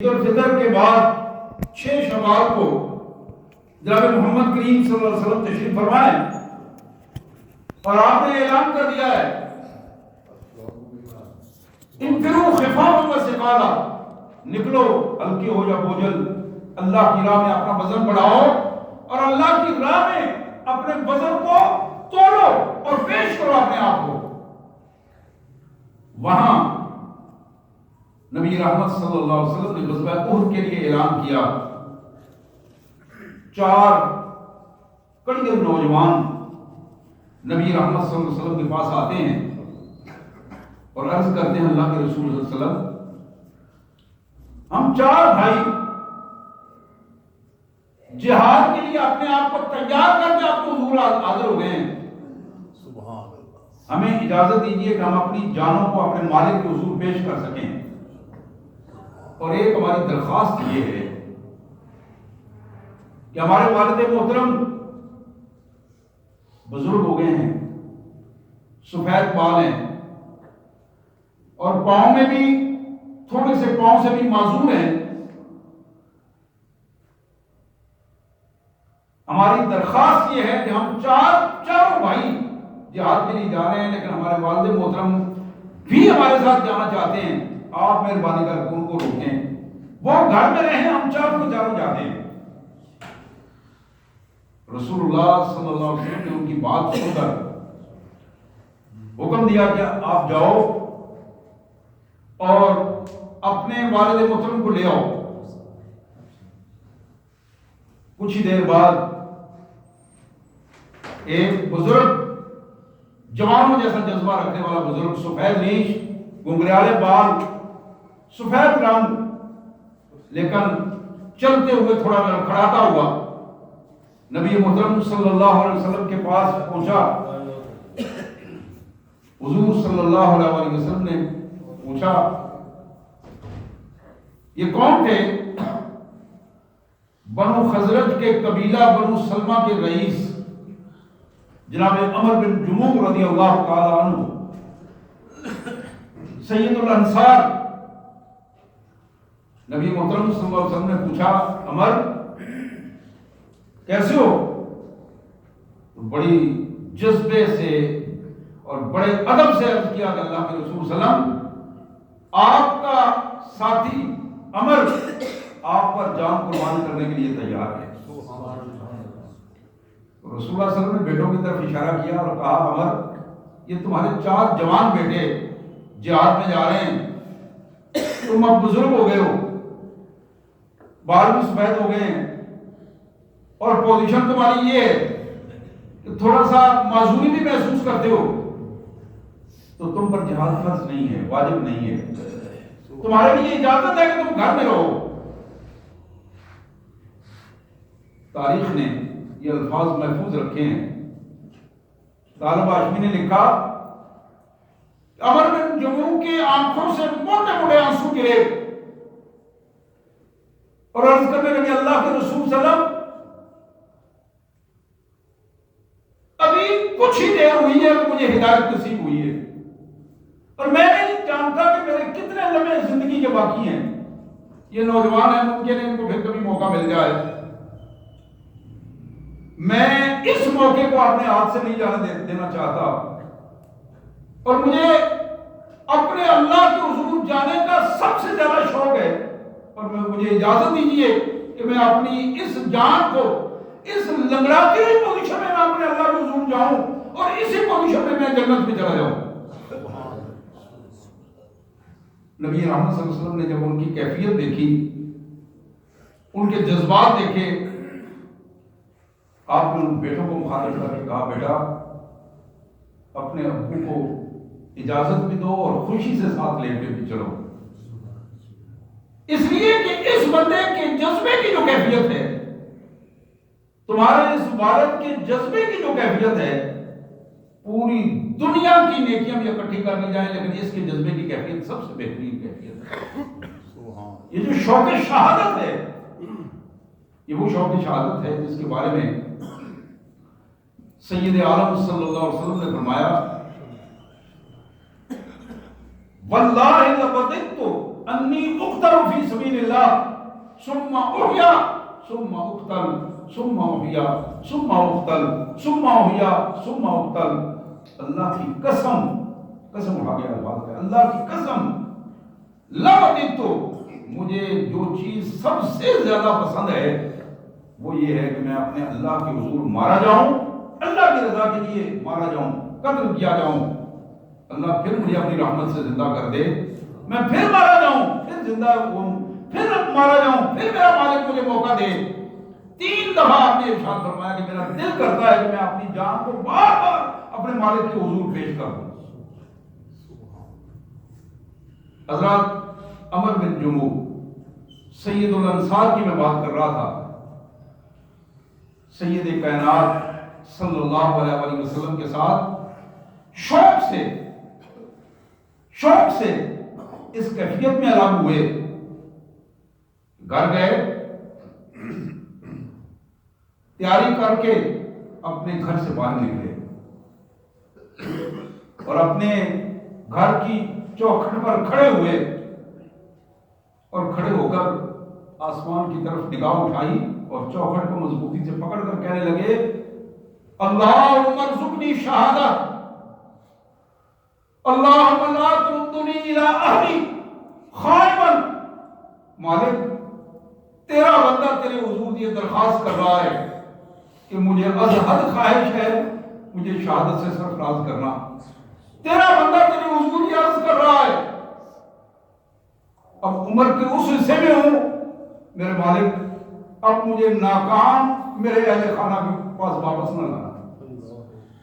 عید الفطر کے بعد 6 شوال کو جناب محمد کریم صلی اللہ علیہ وسلم تشریف فرمائے اور آپ نے اعلان کر دیا ہے انفروا خفافا وثقالا، نکلو ہلکی ہو یا بوجھل، اللہ کی راہ میں اپنا وزن بڑھاؤ اور اللہ کی راہ میں اپنے وزن کو توڑو اور پیش کرو اپنے آپ کو۔ وہاں نبی رحمت صلی اللہ علیہ وسلم نے غزوہ احد کے لیے اعلان کیا۔ 4 کڑیے نوجوان نبی رحمت صلی اللہ علیہ وسلم کے پاس آتے ہیں اور عرض کرتے ہیں اللہ کے رسول صلی اللہ علیہ وسلم، ہم 4 بھائی جہاد کے لیے اپنے آپ کو تیار کر کے آپ کو حضور حاضر ہو گئے ہیں، ہمیں اجازت دیجیے کہ ہم اپنی جانوں کو اپنے مالک کے حضور پیش کر سکیں۔ اور ایک ہماری درخواست یہ ہے کہ ہمارے والد محترم بزرگ ہو گئے ہیں، سفید بال ہیں اور پاؤں میں بھی تھوڑے سے پاؤں سے بھی معذور ہیں، ہماری درخواست یہ ہے کہ ہم چاروں بھائی جہاد کے لیے جا رہے ہیں، لیکن ہمارے والد محترم بھی ہمارے ساتھ جانا چاہتے ہیں، آپ مہربانی کر کے ان کو روکیں، وہ گھر میں رہیں، ہم چاروں جاتے ہیں۔ رسول اللہ صلی اللہ علیہ وسلم نے ان کی بات سن کر حکم دیا کہ آپ جاؤ اور اپنے والد محترم کو لے آؤ۔ کچھ ہی دیر بعد ایک بزرگ، جوانوں جیسا جذبہ رکھنے والا بزرگ، سفید ریش، گنگریالے بال، سفید رنگ، لیکن چلتے ہوئے تھوڑا لڑکھڑاتا ہوا نبی محترم صلی اللہ علیہ وسلم کے پاس پہنچا۔ حضور صلی اللہ علیہ وسلم نے پوچھا یہ کون تھے؟ بنو خزرج کے قبیلہ بنو سلمہ کے رئیس جناب عمر بن جموح رضی اللہ تعالی عنہ، سید الانصار۔ نبی محترم صلی اللہ علیہ وسلم نے پوچھا عمر کیسے ہو؟ بڑی جذبے سے اور بڑے ادب سے عرض کیا کہ اللہ کے رسول صلی اللہ علیہ وسلم، آپ کا ساتھی عمر آپ پر جان قربان کرنے کے لیے تیار ہے۔ رسول اللہ صلی اللہ علیہ وسلم نے بیٹوں کی طرف اشارہ کیا اور کہا عمر، یہ تمہارے 4 جوان بیٹے جہاد میں جا رہے ہیں، تم اب بزرگ ہو گئے ہو، بال بھی سفید ہو گئے ہیں اور پوزیشن تمہاری یہ ہے کہ تھوڑا سا معذوری بھی محسوس کرتے ہو، تو تم پر جہاد فرض نہیں ہے، واجب نہیں ہے، تمہارے لیے اجازت ہے کہ تم گھر میں رہو۔ تاریخ نے یہ الفاظ محفوظ رکھے ہیں۔ طالب ہاشمی نے لکھا عمر بن جموح کی آنکھوں سے موٹے موٹے آنسو گرے اور عرض کرنے لگے اللہ کے رسول صلی اللہ علیہ وسلم، ابھی کچھ ہی دیر ہوئی ہے کہ مجھے ہدایت نصیب ہوئی ہے اور میں نہیں جانتا کہ میرے کتنے لمحے زندگی کے باقی ہیں۔ یہ نوجوان ہیں، ممکن ہے ان کو پھر کبھی موقع مل جائے، میں اس موقع کو اپنے ہاتھ سے نہیں جانے دینا چاہتا اور مجھے اپنے اللہ کے حضور جانے کا سب سے زیادہ شوق ہے، اور مجھے اجازت دیجیے کہ میں اپنی اس جان کو اس لنگڑاتی ہوئی پوزیشن میں اپنے اللہ کے حضور جاؤں اور اسی پوزیشن میں جنت میں چلا جاؤں۔ نبی رحمت صلی اللہ علیہ وسلم نے جب ان کی کیفیت دیکھی، ان کے جذبات دیکھے، آپ نے ان بیٹوں کو مخاطب کر کے کہا بیٹا اپنے ابو کو اجازت بھی دو اور خوشی سے ساتھ لے کے بھی چلو، اس لیے کہ اس بندے کے جذبے کی جو کیفیت ہے، تمہارے اس والد کے جذبے کی جو کیفیت ہے، پوری دنیا کی نیکیاں بھی اکٹھی کر لی جائیں لیکن اس کے جذبے کی کیفیت سب سے بہترین کیفیت ہے۔ یہ جو شوق شہادت ہے، یہ وہ شوق شہادت ہے جس کے بارے میں سید عالم صلی اللہ علیہ وسلم نے فرمایا واللہ لقد انی اقتل فی سبیل اللہ ثم احیا ثم اقتل ثم احیا ثم اقتل ثم احیا ثم اقتل. اللہ کی قسم، قسم اٹھا کے الفاظ ہے، اللہ کی قسم تو مجھے جو چیز سب سے زیادہ پسند ہے وہ یہ ہے کہ میں اپنے اللہ کے حضور مارا جاؤں، اللہ کی رضا کے لیے مارا جاؤں، قتل کیا جاؤں. اللہ پھر مجھے اپنی رحمت سے زندہ کر دے، میں پھر مارا جاؤں، پھر زندہ ہوں، پھر مارا جاؤں، پھر میرا مالک مجھے موقع دے. 3 دفعہ آپ نے ارشاد فرمایا کہ میرا دل کرتا ہے کہ میں اپنی جان کو بار بار اپنے مالک کے حضور پیش کر دوں. حضرات عمر بن جموح سید الانصار کی میں بات کر رہا تھا. سید کائنات صلی اللہ علیہ وآلہ وسلم کے ساتھ شوق سے اس کیفیت میں الگ ہوئے. گھر گئے، تیاری کر کے اپنے گھر سے باہر نکلے اور اپنے گھر کی چوکھٹ پر کھڑے ہوئے اور کھڑے ہو کر آسمان کی طرف نگاہ اٹھائی اور چوکھٹ کو مضبوطی سے پکڑ کر کہنے لگے اللہم ارزقنی شہادت، اللہم لا تردنی الی اہلی خائبا. مالک تیرا بندہ تیرے حضور یہ درخواست کر رہا ہے کہ مجھے از حد خواہش ہے مجھے شہادت سے سرفراز کرنا. تیرا بندہ تیرے حضور یہ عرض کر رہا ہے، اب عمر کے اس حصے میں ہوں میرے مالک، اب مجھے ناکام میرے اہل خانہ کے پاس واپس نہ لانا.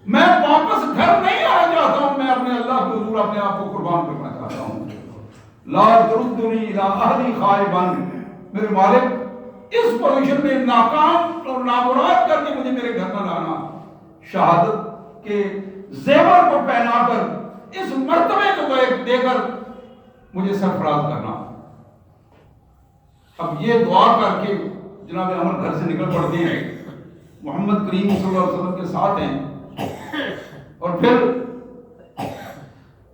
میں واپس گھر نہیں آنا چاہتا ہوں، میں اپنے اللہ کے حضور اپنے آپ کو قربان کرنا چاہتا ہوں. لا تردنی الی اہلی خائبا. میرے مالک اس پوزیشن میں ناکام اور نامراد کر کے مجھے میرے گھر نہ لانا. شہادت کے زیور کو پہنا کر اس مرتبے کو دے کر مجھے سرفراز کرنا. اب یہ دعا کر کے جناب عمر گھر سے نکل پڑتے ہیں، محمد کریم صلی اللہ علیہ وسلم کے ساتھ ہیں. اور پھر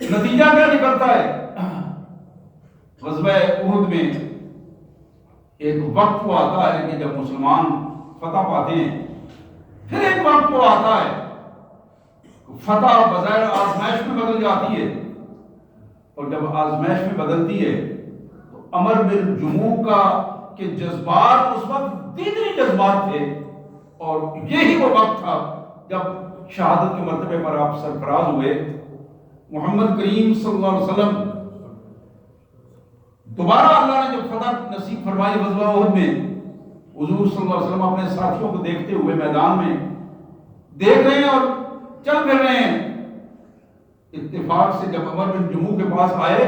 نتیجہ کیا نکلتا ہے؟ غزوہ احد میں ایک وقت وہ آتا ہے کہ جب مسلمان فتح پاتے ہیں، پھر ایک وقت وہ آتا ہے فتح بظاہر آزمائش میں بدل جاتی ہے، اور جب آزمائش میں بدلتی ہے تو عمر بن جموح کا کہ جذبات اس وقت دیدنی جذبات تھے، اور یہی وہ وقت تھا جب شہادت کے مرتبے پر آپ سرفراز ہوئے. محمد کریم صلی اللہ علیہ وسلم دوبارہ اللہ نے جب فتح نصیب فرمائی غزوہ احد میں، حضور صلی اللہ علیہ وسلم اپنے ساتھیوں کو دیکھتے ہوئے میدان میں دیکھ رہے ہیں اور چل پھر رہے ہیں. اتفاق سے جب عمر بن جموح کے پاس آئے،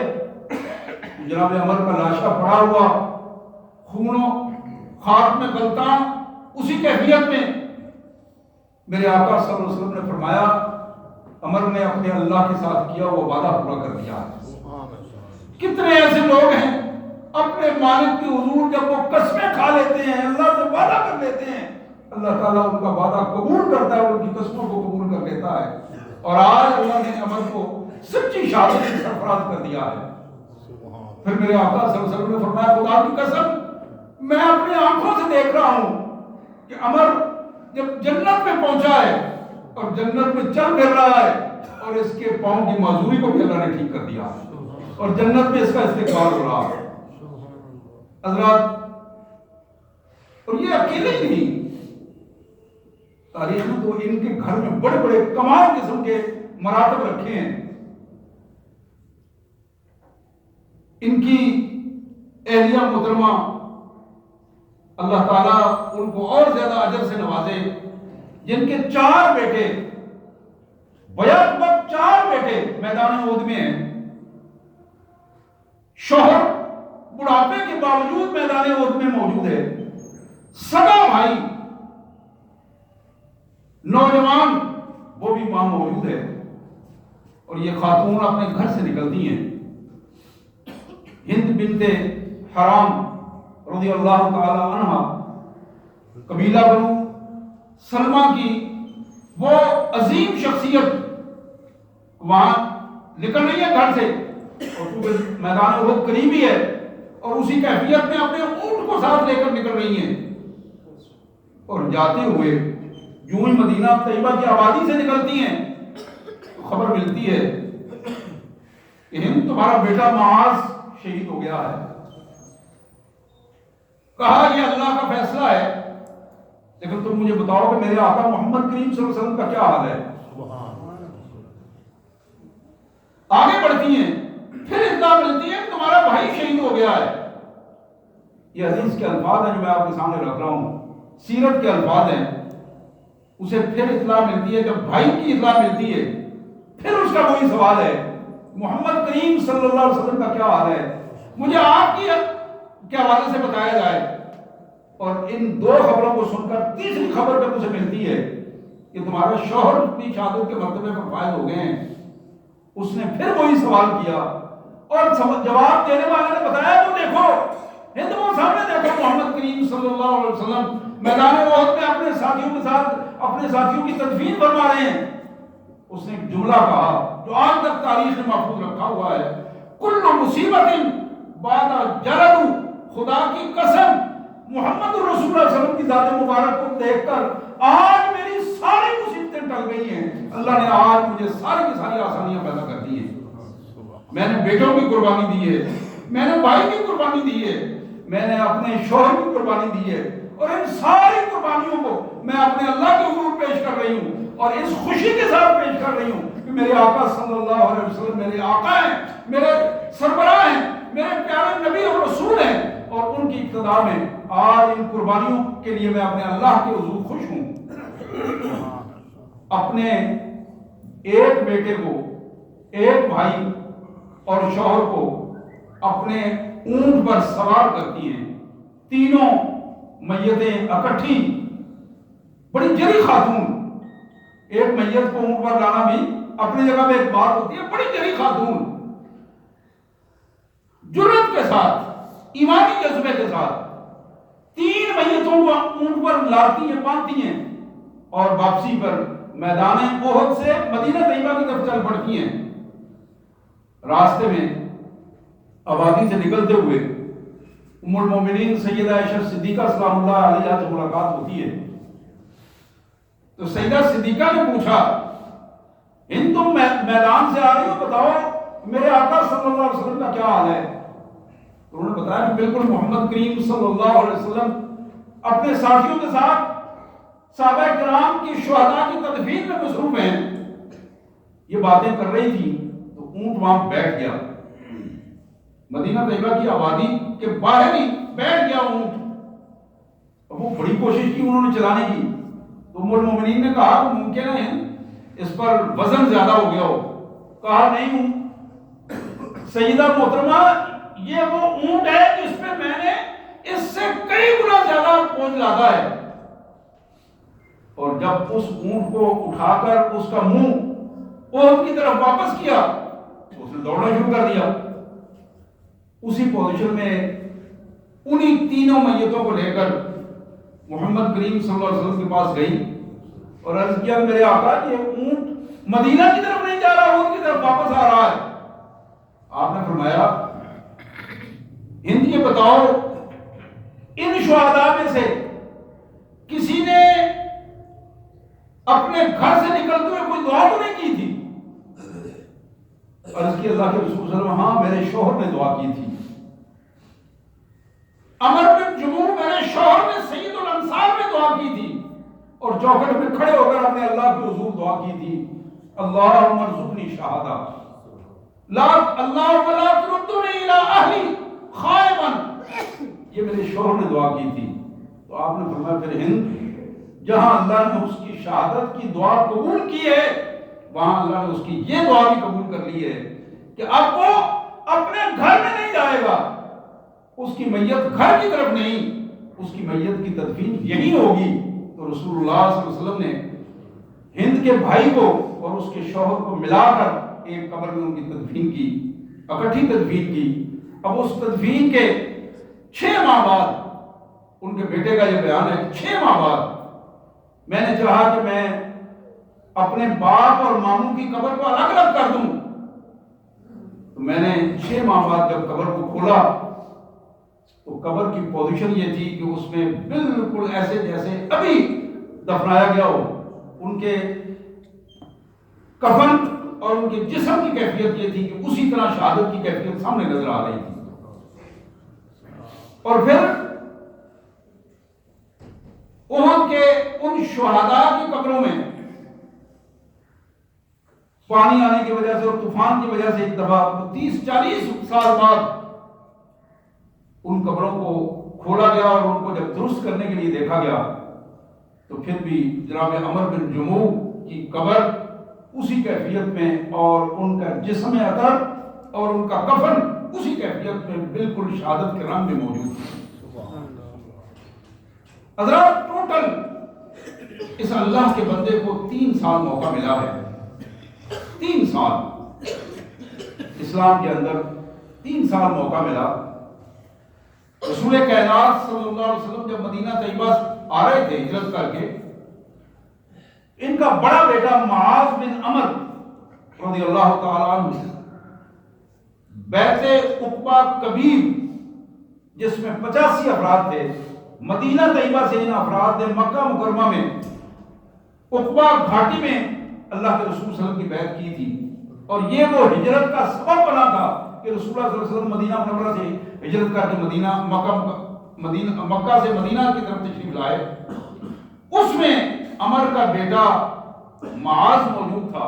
جناب عمر کا لاشا پڑا ہوا خون و خاک میں غلطاں اسی کیفیت میں، میرے آقا صلی اللہ علیہ وسلم نے فرمایا عمر نے اپنے اللہ کے ساتھ کیا وہ وعدہ پورا کر دیا ہے. کتنے ایسے لوگ ہیں اپنے مالک کے حضور جب وہ قسمیں کھا لیتے ہیں، اللہ سے وعدہ کر لیتے ہیں، اللہ تعالیٰ ان کا وعدہ قبول کرتا ہے، ان کی قسموں کو قبول کر لیتا ہے. اور آج اللہ نے عمر کو سچی شہادت سے سرفراز کر دیا ہے. پھر میرے آقا صلی اللہ علیہ وسلم نے فرمایا خدا کی قسم میں اپنی آنکھوں سے دیکھ رہا ہوں کہ عمر جب جنت میں پہنچا ہے اور جنت میں چل پھر رہا ہے، اور اس کے پاؤں کی معذوری کو بھی اللہ نے ٹھیک کر دیا اور جنت میں اس کا استقبال ہو رہا ہے. حضرات، اور یہ اکیلے ہی نہیں، تاریخ میں تو ان کے گھر میں بڑے بڑے کمال قسم کے مراتب رکھے ہیں. ان کی اہلیہ محترمہ اللہ تعالیٰ ان کو اور زیادہ اجر سے نوازے، جن کے 4 بیٹے بیعت پر 4 بیٹے میدان احد میں ہیں. شوہر بڑھاپے کے باوجود میدان احد میں موجود ہے، سگا بھائی نوجوان وہ بھی وہاں موجود ہے. اور یہ خاتون اپنے گھر سے نکلتی ہیں. ہند بنت حرام رضی اللہ تعالی عنہ، قبیلہ بنو سلمہ کی وہ عظیم شخصیت وہاں نکل رہی ہے گھر سے، اور چونکہ میدان احد قریب ہی ہے اور اسی کیفیت میں اپنے اونٹ کو ساتھ لے کر نکل رہی ہیں، اور جاتے ہوئے یوں ہی مدینہ طیبہ کی آبادی سے نکلتی ہیں تو خبر ملتی ہے کہ ہند تمہارا بیٹا معاذ شہید ہو گیا ہے۔ کہا یہ اللہ کا فیصلہ ہے، لیکن تم مجھے بتاؤ کہ میرے آقا محمد کریم صلی اللہ علیہ وسلم کا کیا حال ہے۔ آگے بڑھتی ہیں، پھر اطلاع ملتی ہے کہ تمہارا بھائی شہید ہو گیا ہے۔ یہ حدیث کے الفاظ ہیں جو میں آپ کے سامنے رکھ رہا ہوں، سیرت کے الفاظ ہیں۔ اسے پھر اطلاع ملتی ہے، جب بھائی کی اطلاع ملتی ہے پھر اس کا وہی سوال ہے محمد کریم صلی اللہ علیہ وسلم کا کیا حال ہے، مجھے آپ کی کے حوالے سے بتایا جائے۔ اور ان دو خبروں کو سن کر تیسری خبر جب اسے ملتی ہے کہ تمہارا شوہر بھی شہادت کے مرتبے پر فائز ہو گئے ہیں، اس نے پھر وہی سوال کیا، اور جواب دینے والے نے بتایا وہ دیکھو ہند، وہ سامنے دیکھو محمد کریم صلی اللہ علیہ وسلم میدان احد میں اپنے ساتھیوں کے ساتھ اپنے ساتھیوں کی تدفین فرما رہے ہیں۔ اس نے ایک جملہ کہا جو آج تک تاریخ میں محفوظ رکھا ہوا ہے، کل مصیبت بعد جلد، خدا کی قسم محمد رسول اللہ صلی اللہ علیہ وسلم کی ذات مبارک کو دیکھ کر آج میری ساری مصیبتیں ٹل گئی ہیں، اللہ نے آج مجھے ساری کی ساری آسانیاں پیدا کر دی ہیں۔ میں نے بیٹوں کی قربانی دی ہے، میں نے بھائی کی قربانی دی ہے، میں نے اپنے شوہر کی قربانی دی ہے، اور ان ساری قربانیوں کو میں اپنے اللہ کے حضور پیش کر رہی ہوں، اور اس خوشی کے ساتھ پیش کر رہی ہوں کہ میرے آقا صلی اللہ علیہ وسلم میرے آقا ہیں، میرے سربراہ ہیں، میرے پیارے نبی اور رسول ہیں، اور ان کی اقتداء میں آج ان قربانیوں کے لیے میں اپنے اللہ کے حضور خوش ہوں۔ اپنے ایک بیٹے کو، ایک بھائی اور شوہر کو اپنے اونٹ پر سوار کرتی ہیں، تینوں میتیں اکٹھی، بڑی جری خاتون، ایک میت کو اونٹ پر لانا بھی اپنی جگہ میں ایک بات ہوتی ہے، بڑی جری خاتون جرأت کے ساتھ، ایمانی جذبے کے ساتھ تین میتوں کو اونٹ پر لاتی ہیں، باندھتی ہیں، اور واپسی پر میدان احد سے مدینہ طیبہ کی طرف چل پڑتی ہیں۔ راستے میں آبادی سے نکلتے ہوئے ام المومنین سیدہ عائشہ صدیقہ سلام اللہ علیہا سے ملاقات ہوتی ہے، تو سیدہ صدیقہ نے پوچھا ہند تم میدان سے آ رہی ہو، بتاؤ میرے آقا صلی اللہ علیہ وسلم کا کیا حال ہے۔ تو انہوں نے بتایا کہ بالکل محمد کریم صلی اللہ علیہ وسلم اپنے ساتھیوں کے ساتھ صحابہ کرام کی شہداء کی تدفین میں مصروف ہیں۔ یہ باتیں کر رہی تھی تو اونٹ وہاں بیٹھ گیا، مدینہ طیبہ کی آبادی کے باہر ہی بیٹھ گیا اونٹ۔ وہ بڑی کوشش کی انہوں نے چلانے کی، تو ام المومنین نے کہا کہ ممکن ہے اس پر وزن زیادہ ہو گیا ہو۔ کہا نہیں ہوں سیدہ محترمہ، یہ وہ اونٹ ہے جس پہ میں نے اس سے کئی گنا زیادہ بوجھ لادا ہے۔ اور جب اس اونٹ کو اٹھا کر اس کا منہ احد کی طرف واپس کیا، اس نے دوڑنا شروع کر دیا۔ اسی پوزیشن میں انہی تینوں میتوں کو لے کر محمد کریم صلی اللہ علیہ وسلم کے پاس گئی اور عرض کیا میرے آقا یہ اونٹ مدینہ کی طرف نہیں جا رہا، احد کی طرف واپس آ رہا ہے۔ آپ نے فرمایا ہند یہ بتاؤ ان شہداء میں سے کسی نے اپنے گھر سے نکلتے ہوئے کوئی دعا تو نہیں کی تھی؟ عرض کی اللہ کے رسول صلی اللہ علیہ وسلم ہاں میرے شوہر نے دعا کی تھی۔ عمر بن جموح میرے شوہر نے سید الانصار میں دعا کی تھی، اور چوکھٹ میں کھڑے ہو کر اپنے اللہ کے حضور دعا کی تھی، اللہم ارزقنی شہادہ، لا اللہم لا تردنی الی اہلی خائبا۔ یہ میرے شوہر نے دعا کی تھی۔ تو آپ نے فرمایا پھر ہند جہاں اللہ نے اس کی شہادت کی دعا قبول کی ہے، وہاں اللہ نے اس کی یہ دعا بھی قبول کر لی ہے کہ اب وہ اپنے گھر میں نہیں جائے گا، اس کی میت گھر کی طرف نہیں، اس کی میت کی تدفین یہی ہوگی۔ تو رسول اللہ صلی اللہ علیہ وسلم نے ہند کے بھائی کو اور اس کے شوہر کو ملا کر ایک قبر میں ان کی تدفین کی، اکٹھی تدفین کی۔ اب اس تدفین کے 6 ماہ بعد ان کے بیٹے کا یہ بیان ہے، 6 ماہ بعد میں نے چاہا کہ میں اپنے باپ اور ماموں کی قبر کو الگ الگ کر دوں، تو میں نے 6 ماہ بعد جب قبر کو کھولا تو قبر کی پوزیشن یہ تھی کہ اس میں بالکل ایسے جیسے ابھی دفنایا گیا ہو. ان کے کفن اور ان کے جسم کی کیفیت یہ تھی کہ اسی طرح شہادت کی کیفیت سامنے نظر آ رہی تھی. اور پھر احد کے ان شہداء کی قبروں میں پانی آنے کی وجہ سے اور طوفان کی وجہ سے ایک دفعہ 30-40 سال بعد ان قبروں کو کھولا گیا اور ان کو جب درست کرنے کے لیے دیکھا گیا تو پھر بھی جناب عمر بن جموح کی قبر اسی کیفیت میں اور ان کا جسم اطہر اور ان کا کفن اسی کیفیت میں بالکل شہادت کے رنگ میں موجود ہے. حضرات ٹوٹل اس اللہ کے بندے کو 3 سال موقع ملا ہے. 3 سال اسلام کے اندر 3 سال موقع ملا. رسول کائنات صلی اللہ علیہ وسلم جب مدینہ طیبہ آ رہے تھے ہجرت کر کے، ان کا بڑا بیٹا معاذ بن عمر رضی اللہ تعالیٰ عنہ بیعت عقبہ کبیر جس میں 85 افراد تھے، مدینہ طیبہ سے ان افراد نے مکہ مکرمہ میں عقبہ گھاٹی میں اللہ کے رسول صلی اللہ علیہ وسلم کی بیعت کی تھی. اور یہ وہ ہجرت کا سبب بنا تھا کہ رسول اللہ صلی اللہ علیہ وسلم مدینہ منورہ سے ہجرت کر کے مکہ سے مدینہ کی طرف تشریف لائے. اس میں عمر کا بیٹا معاذ موجود تھا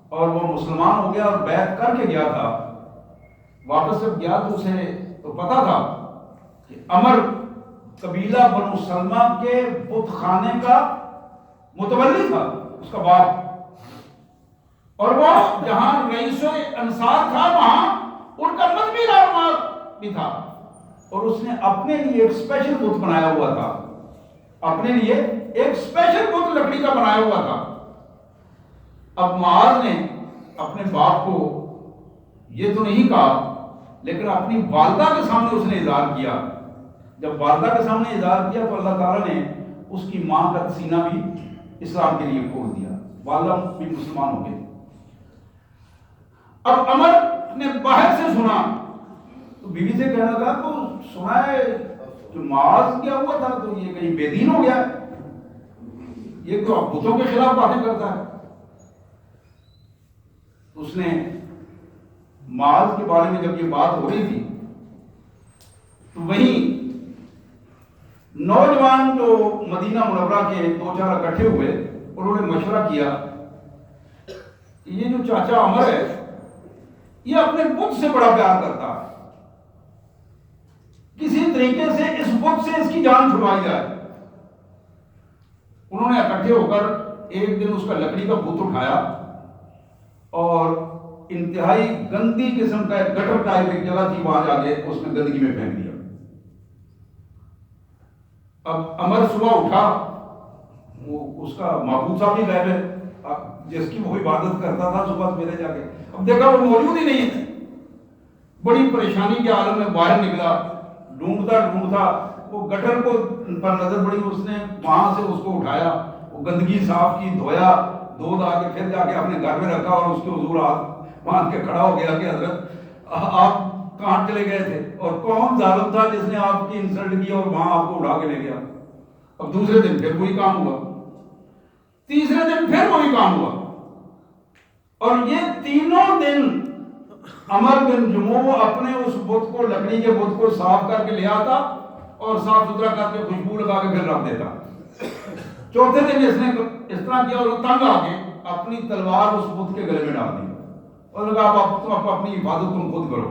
اور وہ مسلمان ہو گیا اور بیعت کر کے گیا تھا. واپس جب گیا تو اسے تو پتا تھا کہ عمر قبیلہ بنو سلمہ کے بت خانے کا متولی تھا، اس کا باپ، اور وہ جہاں رئیس انصار تھا وہاں ان کا مذہبی رہنما بھی تھا. اور اس نے اپنے لیے ایک اسپیشل بت بنایا ہوا تھا، اپنے لیے ایک اسپیشل بت لکڑی کا بنایا ہوا تھا. اب معاذ نے اپنے باپ کو یہ تو نہیں کہا لیکن اپنی والدہ کے سامنے اس نے اظہار کیا. جب والدہ کے سامنے اظہار کیا تو اللہ تعالیٰ نے اس کی ماں کا سینہ بھی اسلام کے لیے کھول دیا، والدہ بھی مسلمان ہو گئے. اب عمر نے باہر سے سنا تو بیوی سے کہنا تھا تو سنا ہے جو معاذ کیا ہوا تھا تو یہ کہیں بے دین ہو گیا، یہ تو اب بتوں کے خلاف باتیں کرتا ہے. اس نے معاذ کے بارے میں جب یہ بات ہو رہی تھی تو وہیں نوجوان جو مدینہ منورہ کے 2-4 اکٹھے ہوئے انہوں نے مشورہ کیا یہ جو چاچا عمر ہے یہ اپنے بت سے بڑا پیار کرتا ہے، کسی طریقے سے اس بت سے اس کی جان چھڑوائی جائے. انہوں نے اکٹھے ہو کر ایک دن اس کا لکڑی کا بت اٹھایا اور انتہائی گندی قسم کا ایک گٹر ٹائپ ایک جگہ تھی وہاں جا کے اس میں گندگی میں پھینک دیا. اب عمر صبح اٹھا، وہ اس کا معبود صاحب بھی غائب ہے جس کی وہ عبادت کرتا تھا صبح سویرے جا کے، اب دیکھا وہ موجود ہی نہیں ہے. بڑی پریشانی کے عالم میں باہر نکلا، ڈھونڈتا وہ گٹر کو پر نظر پڑی، اس نے وہاں سے اس کو اٹھایا، وہ گندگی صاف کی، دھویا، دھو دا کے پھر جا کے اپنے گھر میں رکھا اور اس کے حضور ہاتھ باندھ کے کھڑا ہو گیا کہ حضرت آپ کہاں چلے گئے تھے اور کون ظالم تھا جس نے آپ کی انسلٹ کی اور وہاں آپ کو اٹھا کے لے گیا. اب دوسرے دن پھر وہی کام ہوا، تیسرے دن پھر وہی کام ہوا، اور یہ تینوں دن عمر بن جموح اپنے اس بت کو، لکڑی کے بت کو صاف کر کے لے آتا اور صاف ستھرا کر کے خوشبو لگا کے پھر رکھ دیتا. چوتھے دن اس نے اس طرح کیا اور تنگ آ کے اپنی تلوار اس بت کے گلے میں ڈال دی اور کہا اب تم اپنی حفاظت تم خود کرو،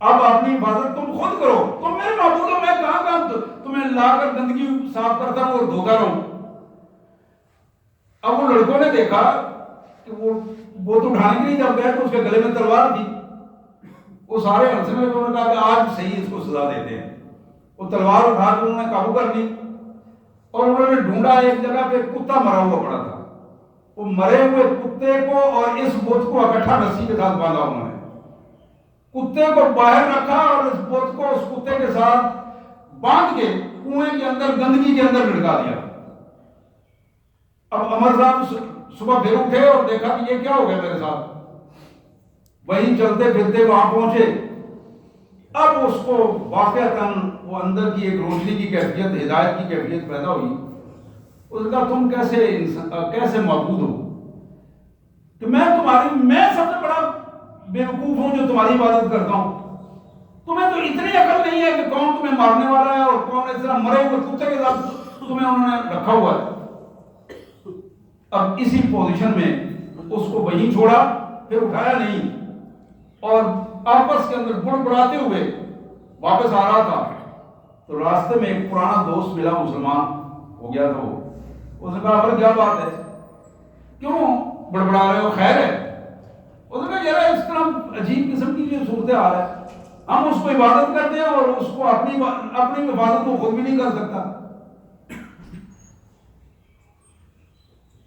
اب اپنی حفاظت تم خود کرو، تم میرے معبود ہو، میں کہاں تمہیں لا کر گندگی صاف کرتا ہوں اور دھوتا رہوں. اب وہ لڑکوں نے دیکھا کہ وہ تو اٹھانے کے لیے جب گئے تو اس کے گلے میں تلوار تھی، وہ سارے ہنسنے لگے، انہوں نے کہا کہ آج صحیح اس کو سزا دیتے ہیں. وہ تلوار اٹھا کے انہوں نے قابو کر لی اور انہوں نے ڈھونڈا ایک جگہ پہ کتا مرا ہوا پڑا تھا، وہ مرے ہوئے کتے کو اور اس بت کو اکٹھا رسی کے ساتھ باندھا. انہوں نے کتے کو باہر رکھا اور اس بت کو اس کتے کے ساتھ باندھ کے کنویں کے اندر گندگی کے اندر لٹکا دیا. اب عمر صاحب صبح پھر اٹھے اور دیکھا کہ یہ کیا ہو گیا میرے ساتھ. وہیں چلتے پھرتے وہاں پہنچے اب اس کو واقعتاً وہ اندر کی ایک روشنی کی کیفیت، ہدایت کی کیفیت پیدا ہوئی. اس نے کہا تم کیسے معبود ہو کہ میں سب سے بڑا بیوقوف ہوں جو تمہاری عبادت کرتا ہوں. تمہیں تو اتنی عقل نہیں ہے کہ کون تمہیں مارنے والا ہے اور کون اس طرح مرے ہوئے کتے کے ساتھ تمہیں انہوں نے رکھا ہوا ہے. اب اسی پوزیشن میں اس کو وہیں چھوڑا، پھر اٹھایا نہیں، اور آپس کے اندر بڑبڑاتے ہوئے واپس آ رہا تھا. تو راستے میں ایک پرانا دوست ملا، مسلمان ہو گیا تھا وہ. اس نے کہا اگر کیا بات ہے، کیوں بڑبڑا رہے ہو، خیر ہے؟ اس نے کہا یار اس طرح عجیب قسم کی جو صورت حال ہے، ہم اس کو عبادت کرتے ہیں اور اس کو اپنی عبادت کو خود بھی نہیں کر سکتا.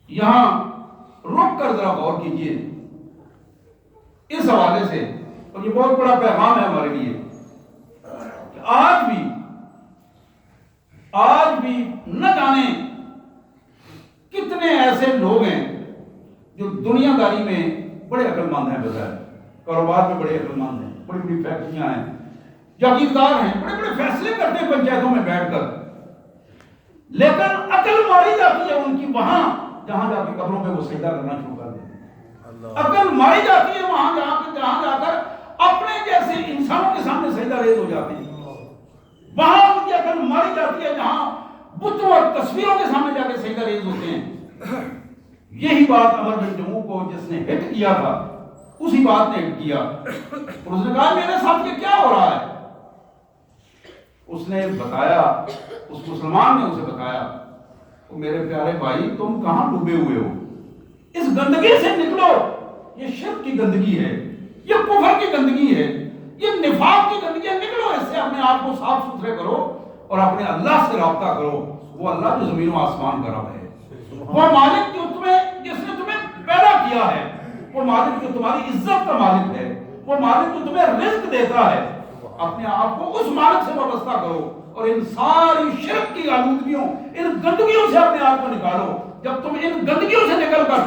یہاں رک کر ذرا غور کیجئے اس حوالے سے، اور یہ بہت بڑا پیغام ہے ہمارے لیے کہ آج بھی نہ جانے کتنے ایسے لوگ ہیں جو دنیا داری میں بڑے عقل مند ہیں، بظاہر کاروبار میں بڑے عقل مند ہیں، بڑی بڑی فیکٹریاں ہیں، جاگیردار ہیں، بڑے بڑے فیصلے کرتے ہیں پنچایتوں میں بیٹھ کر، لیکن عقل ماری جاتی ہے ان کی وہاں جہاں جا کے قبروں پہ وہ سجدہ کرنا شروع کر دیتے ہیں. عقل ماری جاتی ہے وہاں جہاں جا کر اپنے جیسے انسانوں کے سامنے سجدہ ریز ہو جاتے ہیں. وہاں ان کی عقل ماری جاتی ہے جہاں بتوں اور تصویروں کے سامنے جا کے سجدہ ریز ہوتے ہیں. یہی بات عمر بن جموح کو جس نے ہٹ کیا تھا، اسی بات نے ہٹ کیا، اور اس نے کہا میرے ساتھ یہ کیا ہو رہا ہے. اس نے بتایا، اس مسلمان نے اسے بتایا، میرے پیارے بھائی تم کہاں ڈوبے ہوئے ہو، اس گندگی سے نکلو. یہ شرک کی گندگی ہے، یہ کفر کی گندگی ہے، یہ نفاق کی گندگی ہے. نکلو اس سے، اپنے آپ کو صاف ستھرے کرو اور اپنے اللہ سے رابطہ کرو. وہ اللہ جو زمین و آسمان کا رب ہے، وہ مالک جو جس نے تمہیں پیدا کیا ہے، وہ مالک جو تمہاری عزت کا مالک ہے، وہ مالک جو تمہیں رزق دیتا ہے. اپنے آپ کو اس مالک سے وابستہ کرو اور ان ساری شرک کی آلودگیوں، ان گندگیوں سے اپنے آپ کو نکالو. جب تم ان گندگیوں سے نکل کر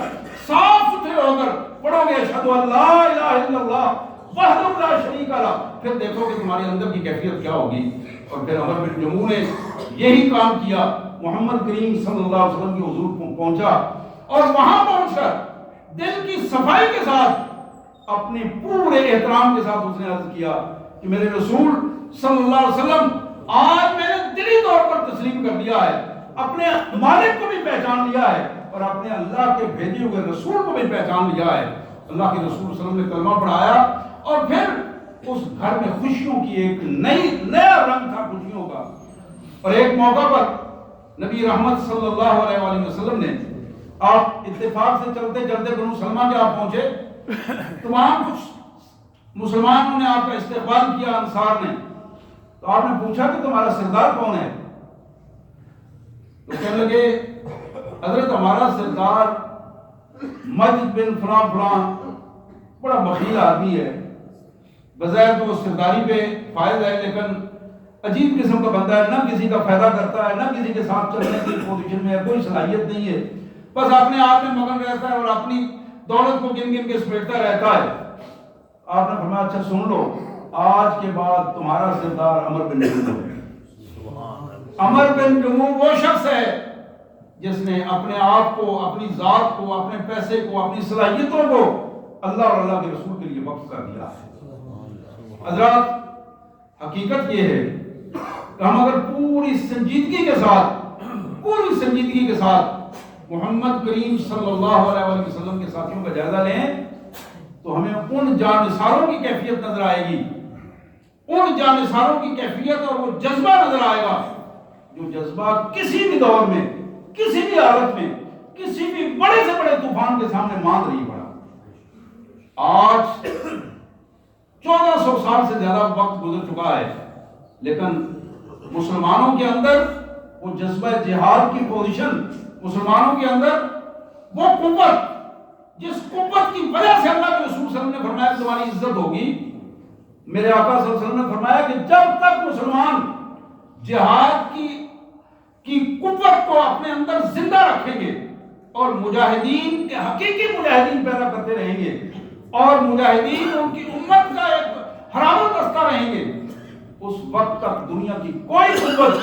صاف ستھرے ہو کر پڑھو گے اشہد ان لا الہ الا اللہ وحدہ لا شریک لہ، پھر دیکھو کہ تمہارے اندر کی کیفیت کیا ہوگی. اور پھر عمر بن جموح نے یہی کام کیا. محمد کریم صلی اللہ علیہ وسلم کے حضور پہنچا، اور وہاں پہنچ کر دل کی صفائی کے ساتھ اپنے پورے احترام کے ساتھ اس نے عرض کیا کہ میرے رسول صلی اللہ علیہ وسلم، آج میں نے دلی طور پر تسلیم کر لیا ہے، اپنے مالک کو بھی پہچان لیا ہے اور اپنے اللہ کے بھیجے ہوئے رسول کو بھی پہچان لیا ہے. اللہ کے رسول صلی اللہ علیہ وسلم نے کلمہ پڑھایا، اور پھر اس گھر میں خوشیوں کی ایک نیا رنگ تھا خوشیوں کا. اور ایک موقع پر نبی رحمت صلی اللہ علیہ وآلہ وسلم نے، آپ اتفاق سے چلتے چلتے بنو سلمہ کے آپ پہنچے، تو وہاں کچھ مسلمانوں نے آپ کا استقبال کیا، انصار نے. تو آپ نے پوچھا کہ تمہارا سردار کون ہے؟ تو کہنے لگے حضرت ہمارا سردار مجد بن فلان فلان بڑا بخیل آدمی ہے، بظاہر تو وہ سرداری پہ فائز ہے لیکن عجیب قسم کا بندہ ہے، نہ کسی کا فائدہ کرتا ہے، نہ کسی کے ساتھ چلنے کی پوزیشن میں ہے، کوئی صلاحیت نہیں ہے، بس اپنے آپ میں مگن رہتا ہے اور اپنی دولت کو گن گن کے سمیٹتا رہتا ہے. آپ نے فرمایا اچھا سن لو، آج کے بعد تمہارا سردار عمر بن جموح ہے. عمر بن جموح وہ شخص ہے جس نے اپنے آپ کو، اپنی ذات کو، اپنے پیسے کو، اپنی صلاحیتوں کو اللہ اور اللہ کے رسول کے لیے وقف کر دیا ہے. حضرات حقیقت یہ ہے کہ ہم اگر پوری سنجیدگی کے ساتھ محمد کریم صلی اللہ علیہ وسلم کے ساتھیوں کا جائزہ لیں تو ہمیں ان جانثاروں کی کیفیت نظر آئے گی، ان جانثاروں کی کیفیت اور وہ جذبہ نظر آئے گا جو جذبہ کسی بھی دور میں، کسی بھی حالت میں، کسی بھی بڑے سے بڑے طوفان کے سامنے ماند نہیں پڑا. آج 1400 سال سے زیادہ وقت گزر چکا ہے، لیکن مسلمانوں کے اندر وہ جذبہ جہاد کی پوزیشن، مسلمانوں کے اندر وہ قوت، جس قوت کی وجہ سے اللہ کے رسول صلی اللہ علیہ وسلم نے فرمایا کہ تمہاری عزت ہوگی. میرے آقا صلی اللہ علیہ وسلم نے فرمایا کہ جب تک مسلمان جہاد کی قوت کو اپنے اندر زندہ رکھیں گے اور مجاہدین کے حقیقی مجاہدین پیدا کرتے رہیں گے اور مجاہدین ان کی امت کا ایک حرامت رستہ رہیں گے، اس وقت تک دنیا کی کوئی قوت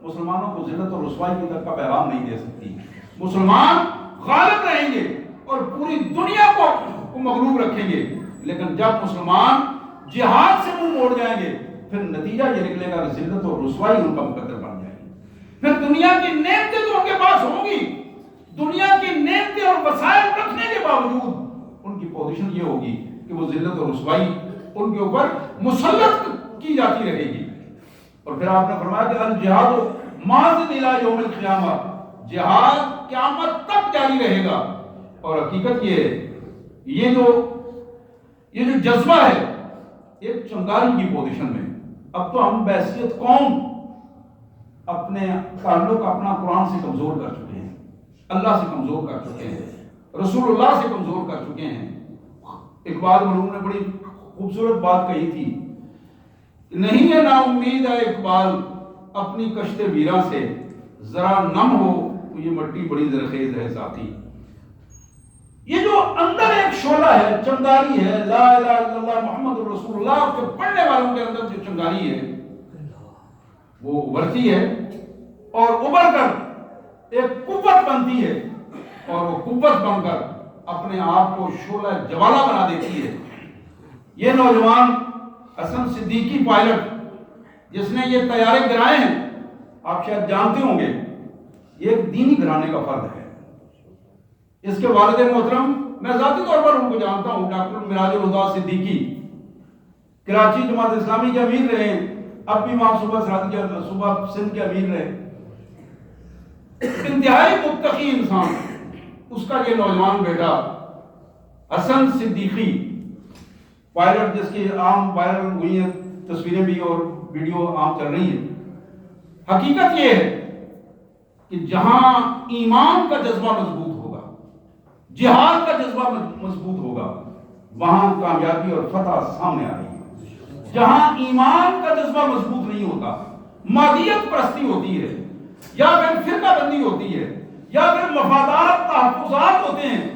مسلمانوں کو ذلت اور رسوائی کی طرف کا پیغام نہیں دے سکتی. مسلمان غالب رہیں گے اور پوری دنیا کو مغلوب رکھیں گے، لیکن جب مسلمان جہاد سے منہ موڑ جائیں گے پھر نتیجہ یہ نکلے گا کہ ذلت اور رسوائی ان کا مقدر بن جائے گی. پھر دنیا کی نعمتیں تو ان کے پاس ہوں گی، دنیا کی نعمتیں اور وسائل رکھنے کے باوجود ان کی پوزیشن یہ ہوگی کہ وہ ذلت اور رسوائی ان کے اوپر مسلط کی جاتی رہے گی. اور پھر آپ نے فرمایا کہ الجہاد ماضٍ الی یوم القیامہ، جہاد قیامت تک جاری رہے گا. اور حقیقت یہ ہے یہ جو جذبہ ہے ایک چنگاری کی پوزیشن میں. اب تو ہم بحیثیت قوم اپنے تعلق اپنا قرآن سے کمزور کر چکے ہیں، اللہ سے کمزور کر چکے ہیں، رسول اللہ سے کمزور کر چکے ہیں. اقبال مرحوم نے بڑی خوبصورت بات کہی تھی، نہیں ہے نا امید ہے اقبال اپنی کشت ویراں سے، ذرا نم ہو تو یہ مٹی بڑی زرخیز ہے ساتھی. یہ جو اندر ایک شعلہ ہے، چنگاری ہے، لا الہ الا اللہ محمد رسول اللہ کے پڑھنے والوں کے اندر جو چنگاری ہے وہ ابھرتی ہے اور ابھر کر ایک قوت بنتی ہے، اور وہ قوت بن کر اپنے آپ کو شعلہ جوالہ بنا دیتی ہے. یہ نوجوان حسن صدیقی پائلٹ جس نے یہ طیارے گرائے ہیں، آپ شاید جانتے ہوں گے یہ ایک دینی گھرانے کا فرد ہے. اس کے والد محترم میں ذاتی طور پر ان کو جانتا ہوں، ڈاکٹر معراج الہدیٰ صدیقی کراچی جماعت اسلامی کے امیر رہے، اب بھی وہاں صوبہ سندھ کے امیر رہے. انتہائی متقی انسان. اس کا یہ نوجوان بیٹا حسن صدیقی پائلٹ، جس کی عام وائرل ہوئی ہیں تصویریں بھی اور ویڈیو عام چل رہی ہیں. حقیقت یہ ہے کہ جہاں ایمان کا جذبہ مضبوط ہوگا، جہاد کا جذبہ مضبوط ہوگا، وہاں کامیابی اور فتح سامنے آ رہی ہے. جہاں ایمان کا جذبہ مضبوط نہیں ہوتا، مادیت پرستی ہوتی ہے، یا پھر فرقہ بندی ہوتی ہے، یا پھر مفادات تحفظات ہوتے ہیں،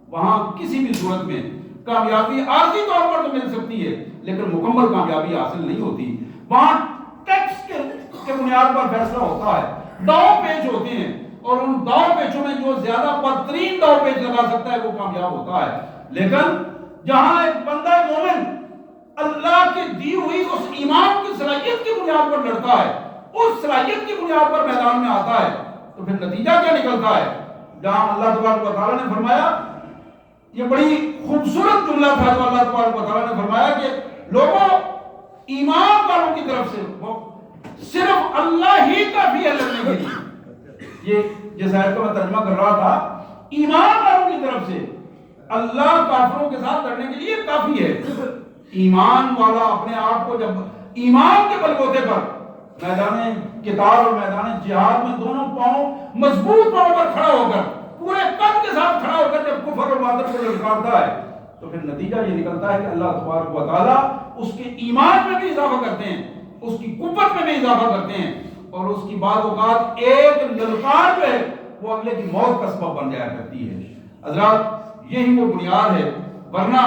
وہاں کسی بھی صورت میں کامیابی عارضی طور پر تو مل سکتی ہے لیکن مکمل کامیابی حاصل نہیں ہوتی. وہاں ٹیکس کے بنیاد پر فیصلہ ہوتا ہے، داؤ پیچ ہوتے ہیں، اور ان داؤ پیچوں میں جو زیادہ بدترین داؤ پیچ لگا سکتا ہے وہ کامیاب ہوتا ہے. لیکن جہاں ایک بندہ مومن اللہ کی دی ہوئی اس ایمان کی صلاحیت کی بنیاد پر لڑتا ہے، اس صلاحیت کی بنیاد پر میدان میں آتا ہے، تو پھر نتیجہ کیا نکلتا ہے؟ جہاں اللہ تبارک و تعالیٰ نے فرمایا، یہ بڑی خوبصورت جملہ تھا جو اللہ تبارک و تعالیٰ نے فرمایا کہ لوگوں ایمان والوں کی طرف سے وہ صرف اللہ ہی کافی ہے لڑنے کے لیے. یہ جس آیت کا میں ترجمہ کر رہا تھا، ایمان والوں کی طرف سے اللہ کافروں کے ساتھ لڑنے کے لیے کافی ہے. ایمان والا اپنے آپ کو جب ایمان کے بلبوتے پر میدان قتال اور میدان جہاد میں دونوں پاؤں مضبوط پاؤں پر کھڑا ہو کر پورے قد کے ساتھ کھڑا ہو کر جب کفر اور باطل کو للکارتا ہے تو پھر نتیجہ یہ نکلتا ہے کہ اللہ تبارک و تعالیٰ اس کے ایمان میں بھی اضافہ کرتے ہیں، اس کی قوت میں بھی اضافہ کرتے ہیں، اور اس کی بعض اوقات ایک للکار جو ہے وہ اگلے کی موت کا سبب بن جایا کرتی ہے. حضرات یہی وہ بنیاد ہے، ورنہ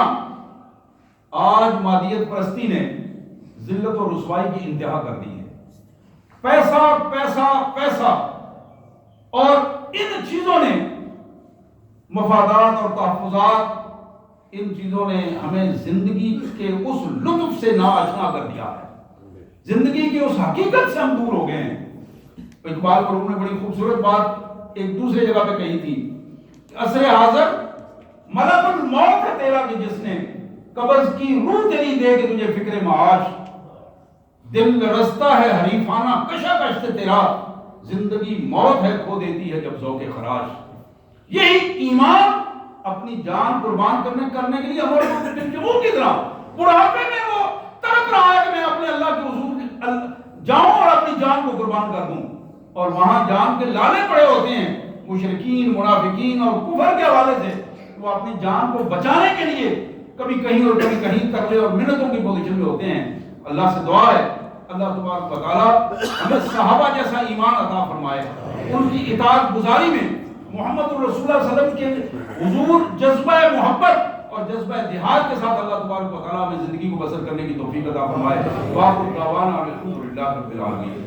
آج مادیت پرستی نے ذلت اور رسوائی کی انتہا کر دی ہے. پیسہ پیسہ پیسہ، اور ان چیزوں نے مفادات اور تحفظات، ان چیزوں نے ہمیں زندگی کے اس لطف سے ناآشنا کر دیا ہے، زندگی کی اس حقیقت سے ہم دور ہو گئے ہیں. اقبال مرحوم نے بڑی خوبصورت بات ایک دوسرے جگہ پہ کہی تھی، عصر حاضر ملک الموت ہے تیرا کہ جس نے قبض کی روح تیری دے کے تجھے فکر معاش، دل رستہ ہے حریفانہ کشاکش سے تیرا، زندگی موت ہے کھو دیتی ہے جب ذوق خراش. یہی ایمان اپنی جان قربان کرنے کے لیے ہمارے کی طرح بڑھاپے میں وہ تڑپ رہا ہے کہ میں اپنے اللہ کے حضور جاؤں اور اپنی جان کو قربان کر دوں، اور وہاں جان کے لالے پڑے ہوتے ہیں مشرکین، منافقین اور کفر کے حوالے سے. وہ اپنی جان کو بچانے کے لیے کبھی کہیں اور کبھی کہیں ترلے اور منتوں کی پوزیشن میں ہوتے ہیں. اللہ سے دعا ہے اللہ تبارک و تعالیٰ ہمیں صحابہ جیسا ایمان عطا فرمائے، ان کی اطاعت گزاری میں محمد الرسول صلی اللہ علیہ وسلم کے حضور جذبہ محبت اور جذبہ جہاد کے ساتھ اللہ تبارک و تعالیٰ میں زندگی کو بسر کرنے کی توفیق عطا فرمائے۔ وآخر دعوانا الحمدللہ رب العالمین۔